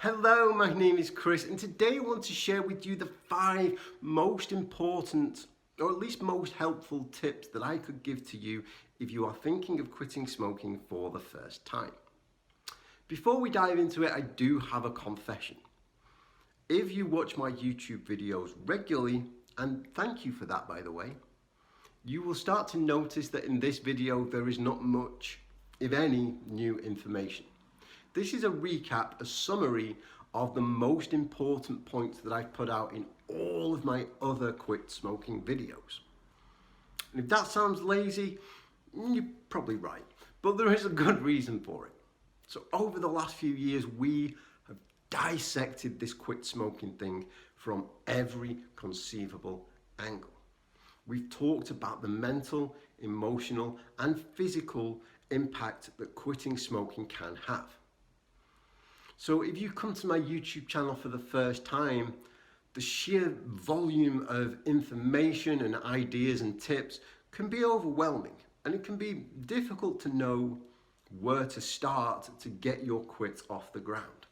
Hello, my name is Chris, and today I want to share with you the 5 most important, or at least most helpful tips that I could give to you if you are thinking of quitting smoking for the first time. Before we dive into it, I do have a confession. If you watch my YouTube videos regularly, and thank you for that by the way, you will start to notice that in this video there is not much, if any, new information. This is a recap, a summary of the most important points that I've put out in all of my other quit smoking videos. And if that sounds lazy, you're probably right, but there is a good reason for it. So over the last few years, we have dissected this quit smoking thing from every conceivable angle. We've talked about the mental, emotional, and physical impact that quitting smoking can have. So if you come to my YouTube channel for the first time, the sheer volume of information and ideas and tips can be overwhelming, and it can be difficult to know where to start to get your quit off the ground.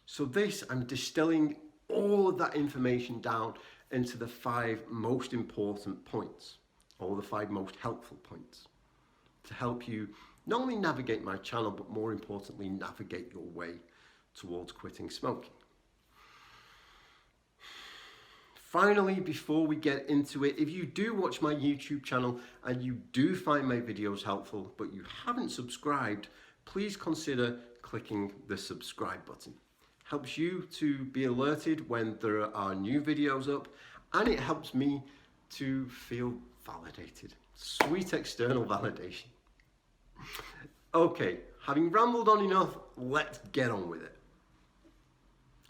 So I'm distilling all of that information down into the 5 most important points, or the 5 most helpful points, to help you not only navigate my channel, but more importantly, navigate your way towards quitting smoking. Finally, before we get into it, if you do watch my YouTube channel and you do find my videos helpful, but you haven't subscribed, please consider clicking the subscribe button. Helps you to be alerted when there are new videos up, and it helps me to feel validated. Sweet external validation. Okay, having rambled on enough, let's get on with it.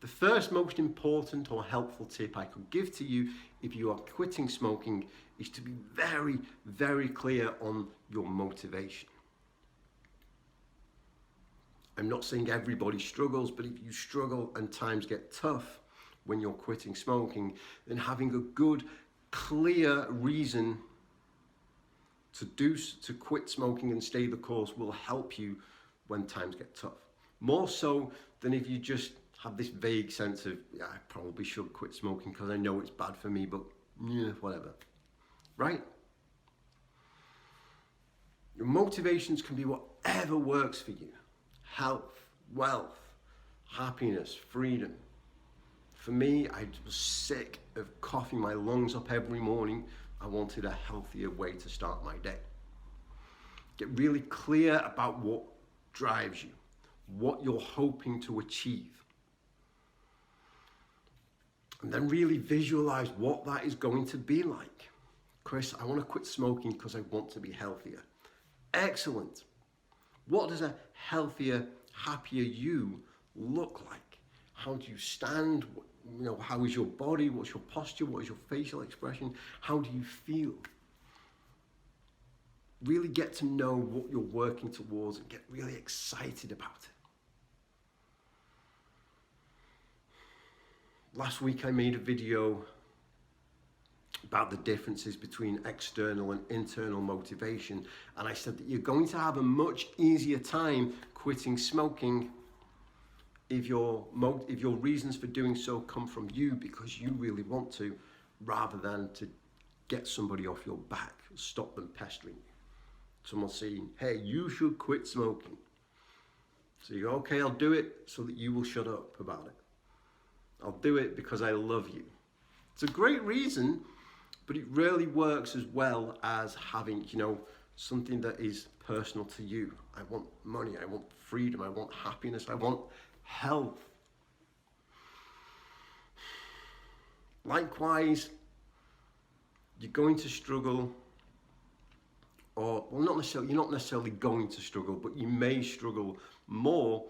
The first most important or helpful tip I could give to you if you are quitting smoking is to be very, very clear on your motivation. I'm not saying everybody struggles, but if you struggle and times get tough when you're quitting smoking, then having a good, clear reason to quit smoking and stay the course will help you when times get tough. More so than if you just have this vague sense of, yeah, I probably should quit smoking because I know it's bad for me, but yeah, whatever. Right? Your motivations can be whatever works for you. Health, wealth, happiness, freedom. For me, I was sick of coughing my lungs up every morning. I wanted a healthier way to start my day. Get really clear about what drives you, what you're hoping to achieve. And then really visualize what that is going to be like. Chris, I want to quit smoking because I want to be healthier. Excellent. What does a healthier, happier you look like? How do you stand? How is your body? What's your posture? What is your facial expression? How do you feel? Really get to know what you're working towards and get really excited about it. Last week I made a video about the differences between external and internal motivation, and I said that you're going to have a much easier time quitting smoking if your reasons for doing so come from you because you really want to, rather than to get somebody off your back, stop them pestering you. Someone saying, hey, you should quit smoking. So you go, okay, I'll do it so that you will shut up about it. I'll do it because I love you. It's a great reason, but it rarely works as well as having, something that is personal to you. I want money, I want freedom, I want happiness, I want health. Likewise, you're going to struggle, you're not necessarily going to struggle, but you may struggle more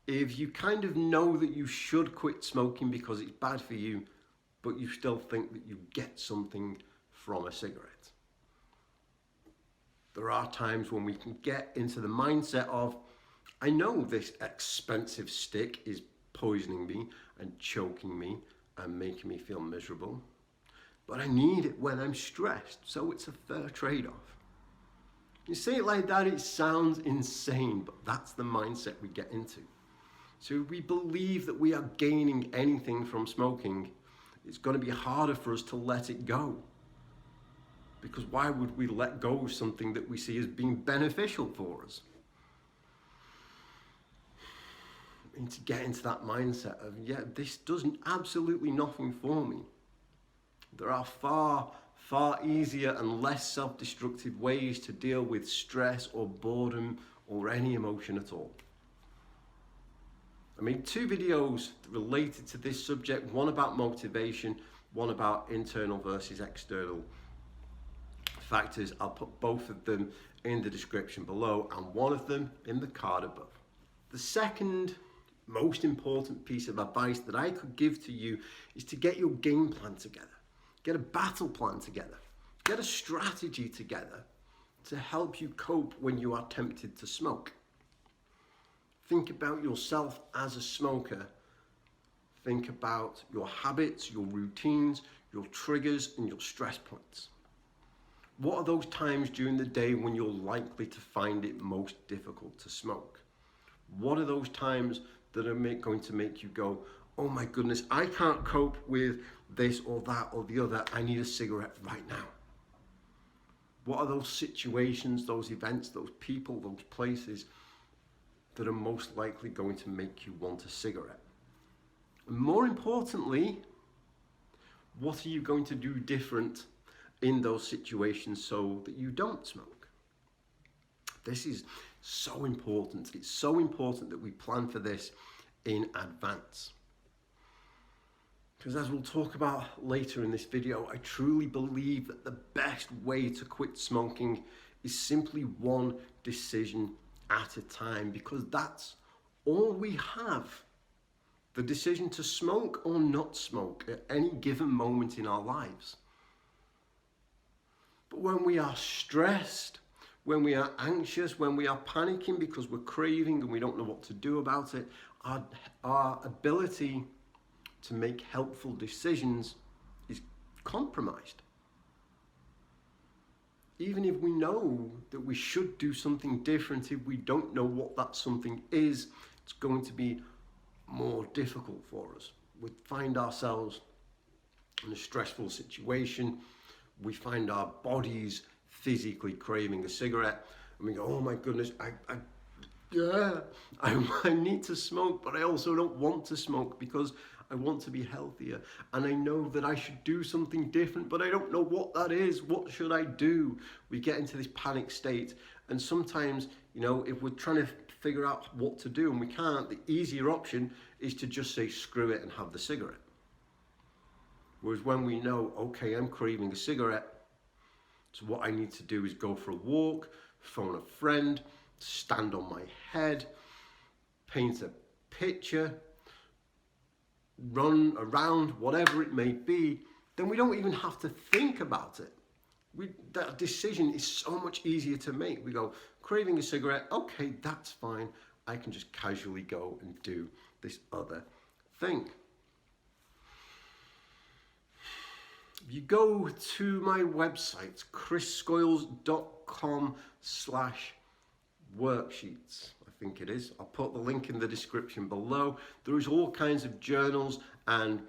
if you kind of know that you should quit smoking because it's bad for you, but you still think that you get something from a cigarette. There are times when we can get into the mindset of, I know this expensive stick is poisoning me and choking me and making me feel miserable, but I need it when I'm stressed, so it's a fair trade-off. You say it like that, it sounds insane, but that's the mindset we get into. So if we believe that we are gaining anything from smoking, it's going to be harder for us to let it go. Because why would we let go of something that we see as being beneficial for us? We need to get into that mindset of, yeah, this does absolutely nothing for me. There are far easier and less self-destructive ways to deal with stress or boredom or any emotion at all. I made 2 videos related to this subject, one about motivation, one about internal versus external factors. I'll put both of them in the description below and one of them in the card above. The second most important piece of advice that I could give to you is to get your game plan together. Get a battle plan together. Get a strategy together to help you cope when you are tempted to smoke. Think about yourself as a smoker. Think about your habits, your routines, your triggers, and your stress points. What are those times during the day when you're likely to find it most difficult to smoke? What are those times that are going to make you go, oh my goodness, I can't cope with this or that or the other, I need a cigarette right now? What are those situations, those events, those people, those places that are most likely going to make you want a cigarette? And more importantly, what are you going to do different in those situations so that you don't smoke? This is so important. It's so important that we plan for this in advance. Because as we'll talk about later in this video, I truly believe that the best way to quit smoking is simply one decision at a time, because that's all we have. The decision to smoke or not smoke at any given moment in our lives. But when we are stressed, when we are anxious, when we are panicking because we're craving and we don't know what to do about it, our ability to make helpful decisions is compromised. Even if we know that we should do something different, if we don't know what that something is, it's going to be more difficult for us. We find ourselves in a stressful situation, we find our bodies physically craving a cigarette, and we go, oh my goodness, I need to smoke, but I also don't want to smoke because I want to be healthier. And I know that I should do something different, but I don't know what that is. What should I do? We get into this panic state. And sometimes, if we're trying to figure out what to do and we can't, the easier option is to just say, screw it and have the cigarette. Whereas when we know, okay, I'm craving a cigarette, so what I need to do is go for a walk, phone a friend, stand on my head, paint a picture, run around, whatever it may be, then we don't even have to think about it. That decision is so much easier to make. We go, craving a cigarette, okay, that's fine. I can just casually go and do this other thing. If you go to my website, chrisskoyles.com/worksheets, I think it is. I'll put the link in the description below. There is all kinds of journals and,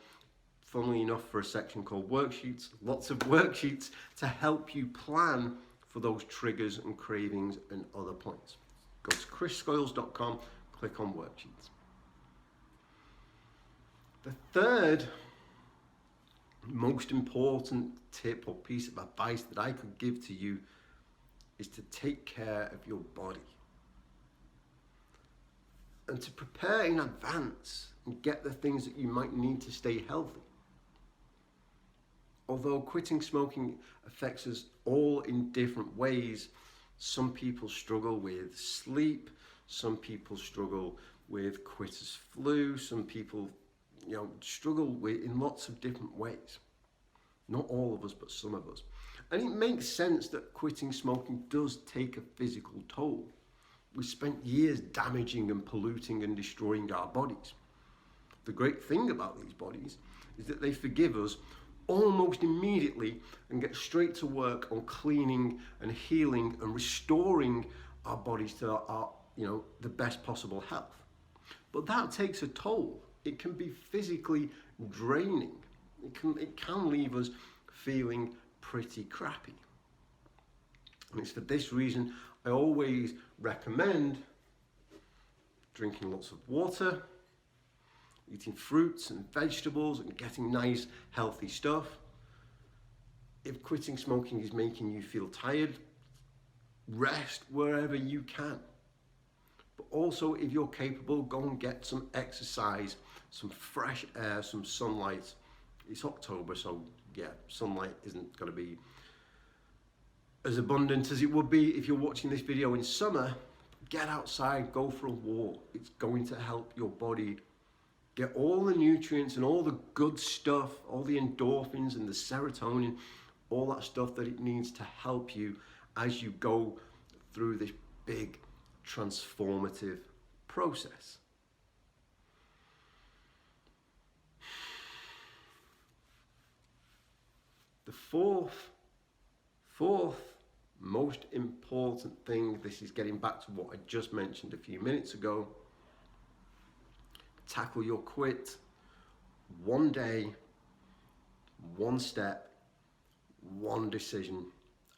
funnily enough, for a section called worksheets, lots of worksheets to help you plan for those triggers and cravings and other points. Go to chrisskoyles.com, click on worksheets. The third most important tip or piece of advice that I could give to you is to take care of your body and to prepare in advance and get the things that you might need to stay healthy. Although quitting smoking affects us all in different ways, some people struggle with sleep, some people struggle with quitter's flu, some people struggle with in lots of different ways. Not all of us, but some of us. And it makes sense that quitting smoking does take a physical toll. We spent years damaging and polluting and destroying our bodies. The great thing about these bodies is that they forgive us almost immediately and get straight to work on cleaning and healing and restoring our bodies to our, the best possible health. But that takes a toll. It can be physically draining. It can leave us feeling pretty crappy. And it's for this reason I always recommend drinking lots of water, eating fruits and vegetables and getting nice healthy stuff. If quitting smoking is making you feel tired, rest wherever you can. But also, if you're capable, go and get some exercise, some fresh air, some sunlight. It's October, so yeah, sunlight isn't going to be as abundant as it would be if you're watching this video in summer. Get outside, go for a walk. It's going to help your body get all the nutrients and all the good stuff, all the endorphins and the serotonin, all that stuff that it needs to help you as you go through this big transformative process. The fourth most important thing, this is getting back to what I just mentioned a few minutes ago, tackle your quit one day, one step, one decision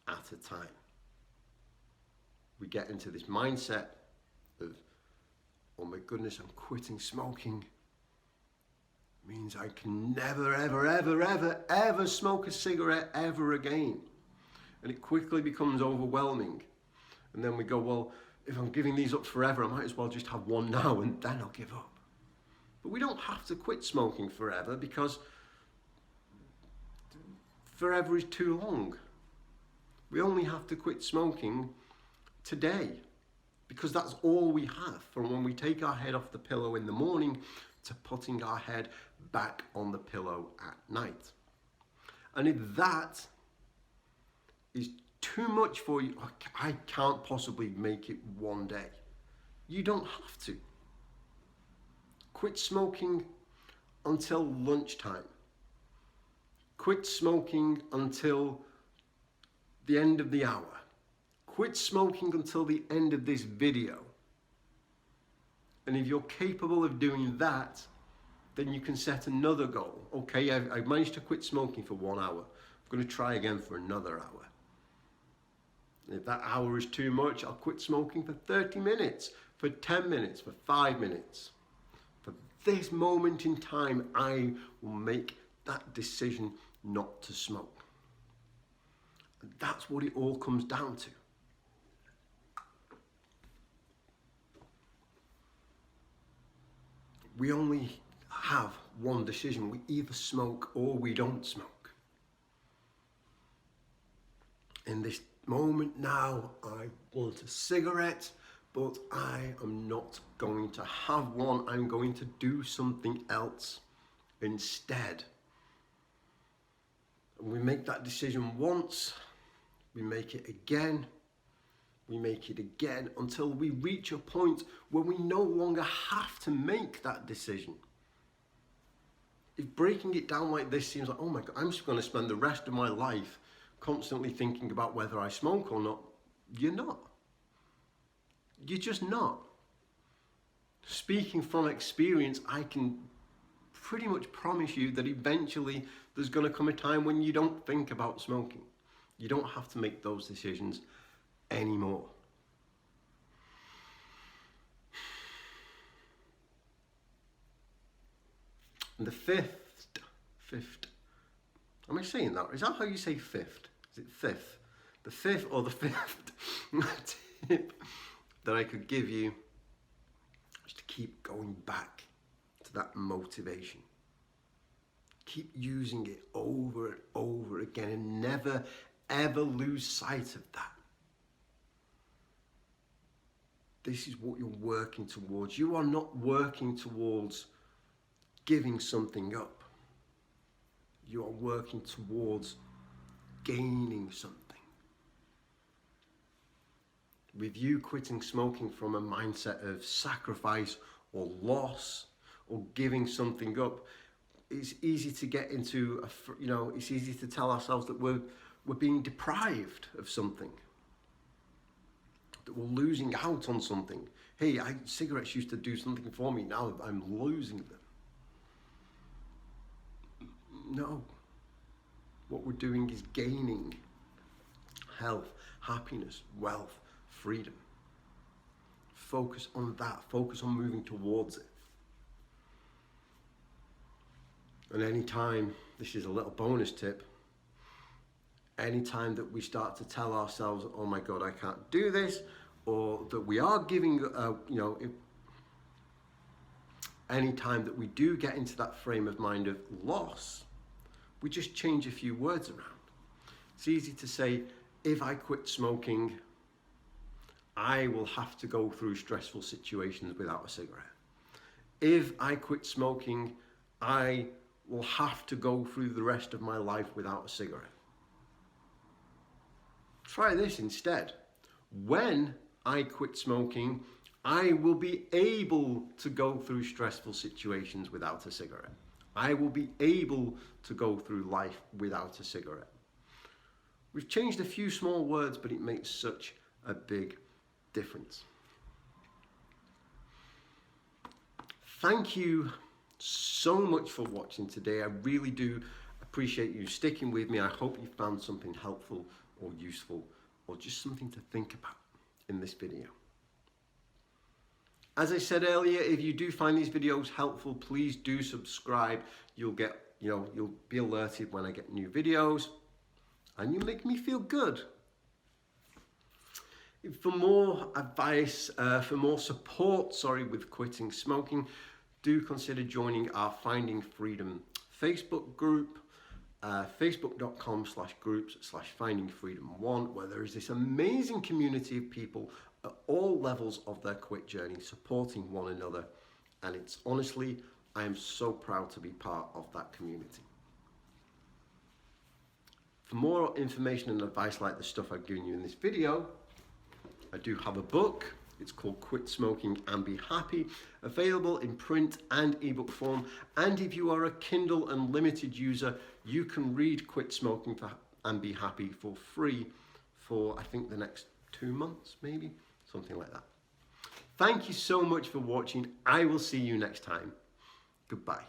at a time. We get into this mindset of, oh my goodness, I'm quitting smoking. Means I can never, ever, ever, ever, ever smoke a cigarette ever again. And it quickly becomes overwhelming. And then we go, well, if I'm giving these up forever, I might as well just have one now and then I'll give up. But we don't have to quit smoking forever, because forever is too long. We only have to quit smoking today, because that's all we have from when we take our head off the pillow in the morning to putting our head back on the pillow at night. And if that is too much for you, I can't possibly make it one day, you don't have to. Quit smoking until lunchtime. Quit smoking until the end of the hour. Quit smoking until the end of this video. And if you're capable of doing that, then you can set another goal. Okay, I've managed to quit smoking for 1 hour. I'm going to try again for another hour. And if that hour is too much, I'll quit smoking for 30 minutes, for 10 minutes, for 5 minutes. For this moment in time, I will make that decision not to smoke. And that's what it all comes down to. We only have one decision. We either smoke or we don't smoke. In this moment now, I want a cigarette, but I am not going to have one. I'm going to do something else instead. And we make that decision once, we make it again, we make it again, until we reach a point where we no longer have to make that decision. If breaking it down like this seems like, oh my God, I'm just going to spend the rest of my life constantly thinking about whether I smoke or not, you're not. You're just not. Speaking from experience, I can pretty much promise you that eventually there's going to come a time when you don't think about smoking. You don't have to make those decisions anymore. And the fifth, am I saying that? Is that how you say fifth? Is it fifth? The fifth or the fifth tip that I could give you is to keep going back to that motivation. Keep using it over and over again and never ever lose sight of that. This is what you're working towards. You are not working towards giving something up. You are working towards gaining something. With you quitting smoking from a mindset of sacrifice or loss or giving something up, it's easy to get into, it's easy to tell ourselves that we're being deprived of something. that we're losing out on something. Hey, cigarettes used to do something for me, now I'm losing them. No. What we're doing is gaining health, happiness, wealth, freedom. Focus on that. Focus on moving towards it. And anytime, this is a little bonus tip, anytime that we start to tell ourselves, oh my God, I can't do this, or that we are giving, anytime that we do get into that frame of mind of loss, we just change a few words around. It's easy to say, if I quit smoking, I will have to go through stressful situations without a cigarette. If I quit smoking, I will have to go through the rest of my life without a cigarette. Try this instead. When I quit smoking, I will be able to go through stressful situations without a cigarette. I will be able to go through life without a cigarette. We've changed a few small words, but it makes such a big difference. Thank you so much for watching today. I really do appreciate you sticking with me. I hope you found something helpful or useful or just something to think about in this video. As I said earlier, if you do find these videos helpful, please do subscribe. You'll be alerted when I get new videos, and you make me feel good. For more advice, for more support, with quitting smoking, do consider joining our Finding Freedom Facebook group, facebook.com/groups/findingfreedom1, where there is this amazing community of people at all levels of their quit journey, supporting one another. And it's honestly, I am so proud to be part of that community. For more information and advice like the stuff I've given you in this video, I do have a book. It's called Quit Smoking and Be Happy, available in print and ebook form. And if you are a Kindle Unlimited user, you can read Quit Smoking and Be Happy for free for, I think, the next 2 months, maybe, something like that. Thank you so much for watching. I will see you next time. Goodbye.